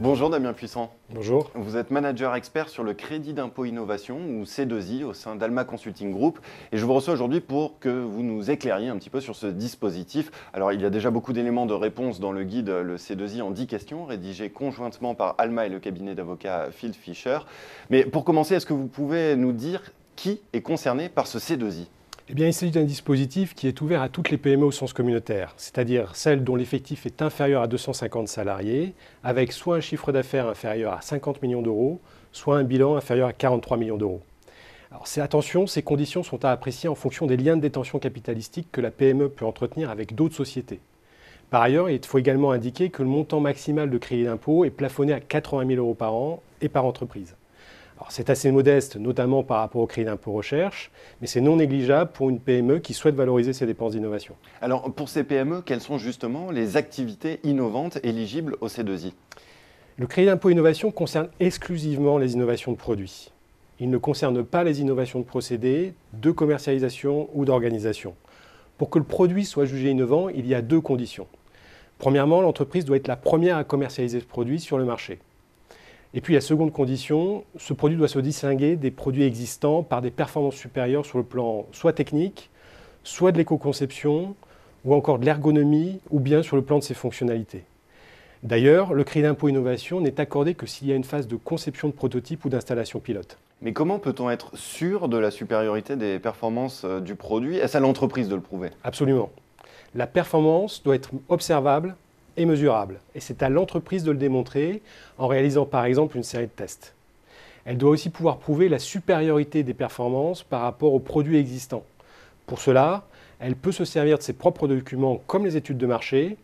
Bonjour Damien Puissant. Bonjour. Vous êtes manager expert sur le crédit d'impôt innovation ou C2I au sein d'Alma Consulting Group et je vous reçois aujourd'hui pour que vous nous éclairiez un petit peu sur ce dispositif. Alors il y a déjà beaucoup d'éléments de réponse dans le guide le C2I en 10 questions rédigé conjointement par Alma et le cabinet d'avocats Field Fisher. Mais pour commencer, est-ce que vous pouvez nous dire qui est concerné par ce C2I ? Eh bien, il s'agit d'un dispositif qui est ouvert à toutes les PME au sens communautaire, c'est-à-dire celles dont l'effectif est inférieur à 250 salariés, avec soit un chiffre d'affaires inférieur à 50 millions d'euros, soit un bilan inférieur à 43 millions d'euros. Alors, attention, ces conditions sont à apprécier en fonction des liens de détention capitalistique que la PME peut entretenir avec d'autres sociétés. Par ailleurs, il faut également indiquer que le montant maximal de crédit d'impôt est plafonné à 80 000 euros par an et par entreprise. C'est assez modeste, notamment par rapport au crédit d'impôt recherche, mais c'est non négligeable pour une PME qui souhaite valoriser ses dépenses d'innovation. Alors pour ces PME, quelles sont justement les activités innovantes éligibles au C2I ? Le crédit d'impôt innovation concerne exclusivement les innovations de produits. Il ne concerne pas les innovations de procédés, de commercialisation ou d'organisation. Pour que le produit soit jugé innovant, il y a deux conditions. Premièrement, l'entreprise doit être la première à commercialiser ce produit sur le marché. Et puis la seconde condition, ce produit doit se distinguer des produits existants par des performances supérieures sur le plan soit technique, soit de l'éco-conception, ou encore de l'ergonomie, ou bien sur le plan de ses fonctionnalités. D'ailleurs, le crédit d'impôt innovation n'est accordé que s'il y a une phase de conception de prototype ou d'installation pilote. Mais comment peut-on être sûr de la supériorité des performances du produit ? Est-ce à l'entreprise de le prouver ? Absolument. La performance doit être observable et mesurable. Et c'est à l'entreprise de le démontrer en réalisant par exemple une série de tests. Elle doit aussi pouvoir prouver la supériorité des performances par rapport aux produits existants. Pour cela, elle peut se servir de ses propres documents comme les études de marché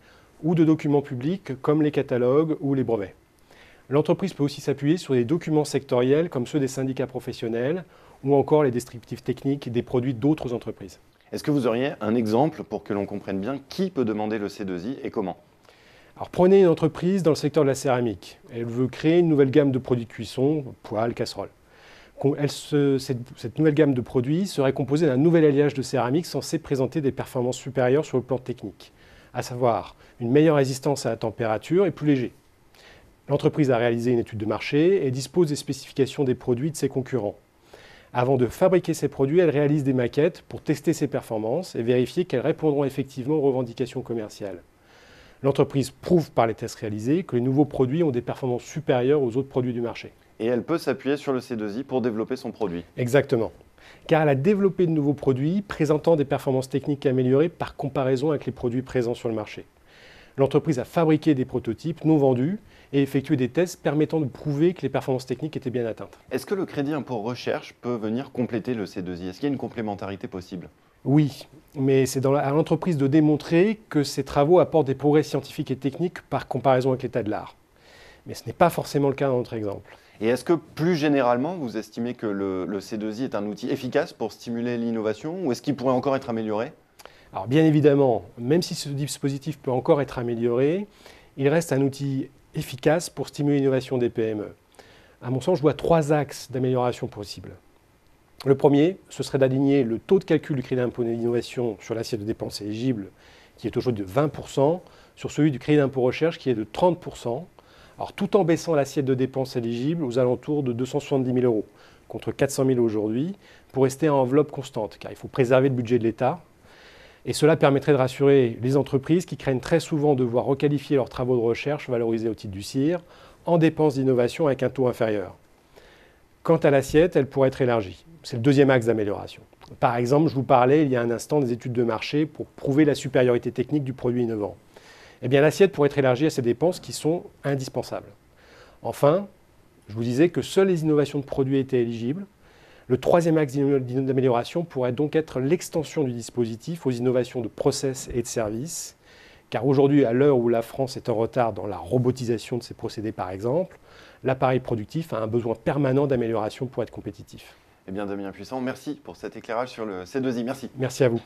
ou de documents publics comme les catalogues ou les brevets. L'entreprise peut aussi s'appuyer sur des documents sectoriels comme ceux des syndicats professionnels ou encore les descriptifs techniques des produits d'autres entreprises. Est-ce que vous auriez un exemple pour que l'on comprenne bien qui peut demander le C2I et comment ? Alors prenez une entreprise dans le secteur de la céramique. Elle veut créer une nouvelle gamme de produits de cuisson, poêles, casseroles. Cette nouvelle gamme de produits serait composée d'un nouvel alliage de céramique censé présenter des performances supérieures sur le plan technique, à savoir une meilleure résistance à la température et plus léger. L'entreprise a réalisé une étude de marché et dispose des spécifications des produits de ses concurrents. Avant de fabriquer ces produits, elle réalise des maquettes pour tester ses performances et vérifier qu'elles répondront effectivement aux revendications commerciales. L'entreprise prouve par les tests réalisés que les nouveaux produits ont des performances supérieures aux autres produits du marché. Et elle peut s'appuyer sur le C2I pour développer son produit. Exactement. Car elle a développé de nouveaux produits présentant des performances techniques améliorées par comparaison avec les produits présents sur le marché. L'entreprise a fabriqué des prototypes non vendus et effectué des tests permettant de prouver que les performances techniques étaient bien atteintes. Est-ce que le crédit impôt recherche peut venir compléter le C2I ? Est-ce qu'il y a une complémentarité possible ? Oui, mais c'est à l'entreprise de démontrer que ces travaux apportent des progrès scientifiques et techniques par comparaison avec l'état de l'art. Mais ce n'est pas forcément le cas dans notre exemple. Et est-ce que plus généralement, vous estimez que le C2I est un outil efficace pour stimuler l'innovation ou est-ce qu'il pourrait encore être amélioré ? Alors bien évidemment, même si ce dispositif peut encore être amélioré, il reste un outil efficace pour stimuler l'innovation des PME. À mon sens, je vois trois axes d'amélioration possibles. Le premier, ce serait d'aligner le taux de calcul du crédit d'impôt d'innovation sur l'assiette de dépenses éligibles, qui est aujourd'hui de 20%, sur celui du crédit d'impôt recherche, qui est de 30%, alors tout en baissant l'assiette de dépenses éligibles aux alentours de 270 000 euros, contre 400 000 aujourd'hui, pour rester en enveloppe constante, car il faut préserver le budget de l'État. Et cela permettrait de rassurer les entreprises qui craignent très souvent de voir requalifier leurs travaux de recherche valorisés au titre du CIR en dépenses d'innovation avec un taux inférieur. Quant à l'assiette, elle pourrait être élargie. C'est le deuxième axe d'amélioration. Par exemple, je vous parlais il y a un instant des études de marché pour prouver la supériorité technique du produit innovant. Eh bien, l'assiette pourrait être élargie à ces dépenses qui sont indispensables. Enfin, je vous disais que seules les innovations de produits étaient éligibles. Le troisième axe d'amélioration pourrait donc être l'extension du dispositif aux innovations de process et de services. Car aujourd'hui, à l'heure où la France est en retard dans la robotisation de ses procédés par exemple, l'appareil productif a un besoin permanent d'amélioration pour être compétitif. Eh bien Damien Puissant, merci pour cet éclairage sur le C2I. Merci. Merci à vous.